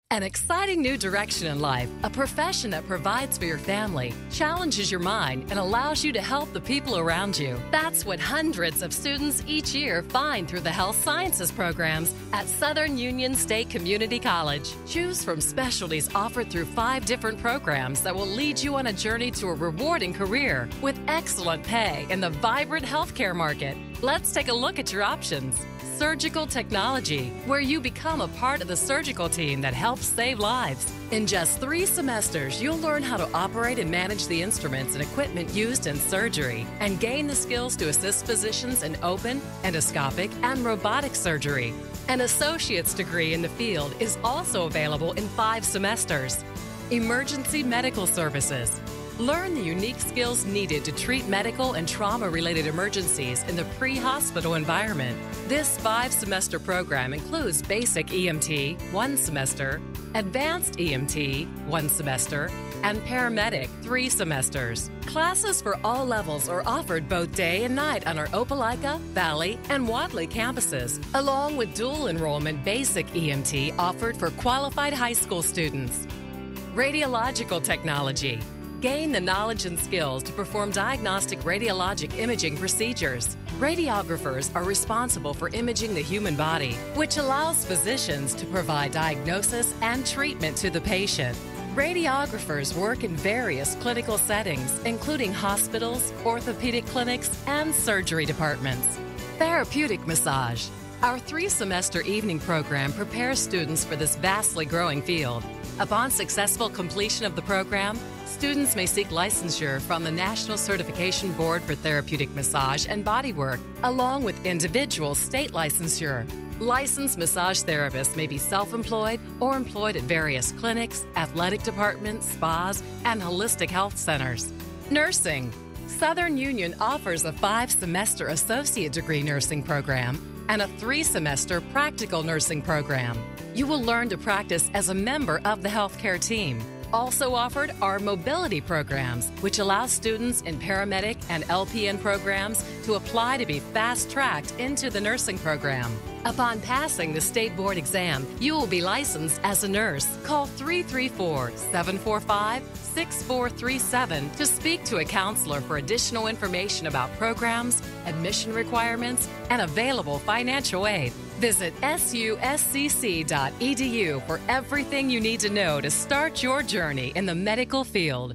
An exciting new direction in life, a profession that provides for your family, challenges your mind, and allows you to help the people around you. That's what hundreds of students each year find through the health sciences programs at Southern Union State Community College. Choose from specialties offered through 5 different programs that will lead you on a journey to a rewarding career with excellent pay in the vibrant healthcare market. Let's take a look at your options. Surgical technology, where you become a part of the surgical team that helps save lives. In just 3 semesters, you'll learn how to operate and manage the instruments and equipment used in surgery and gain the skills to assist physicians in open, endoscopic, and robotic surgery. An associate's degree in the field is also available in 5 semesters. Emergency medical services. Learn the unique skills needed to treat medical and trauma-related emergencies in the pre-hospital environment. This 5-semester program includes basic EMT, 1 semester, advanced EMT, 1 semester, and paramedic, 3 semesters. Classes for all levels are offered both day and night on our Opelika, Valley, and Wadley campuses, along with dual enrollment basic EMT offered for qualified high school students. Radiological technology. Gain the knowledge and skills to perform diagnostic radiologic imaging procedures. Radiographers are responsible for imaging the human body, which allows physicians to provide diagnosis and treatment to the patient. Radiographers work in various clinical settings, including hospitals, orthopedic clinics, and surgery departments. Therapeutic massage. Our 3-semester evening program prepares students for this vastly growing field. Upon successful completion of the program, students may seek licensure from the National Certification Board for Therapeutic Massage and Bodywork, along with individual state licensure. Licensed massage therapists may be self-employed or employed at various clinics, athletic departments, spas, and holistic health centers. Nursing. Southern Union offers a 5-semester associate degree nursing program and a 3-semester practical nursing program. You will learn to practice as a member of the healthcare team. Also offered are mobility programs, which allow students in paramedic and LPN programs to apply to be fast-tracked into the nursing program. Upon passing the state board exam, you will be licensed as a nurse. Call 334-745-6437 to speak to a counselor for additional information about programs, admission requirements, and available financial aid. Visit suscc.edu for everything you need to know to start your journey in the medical field.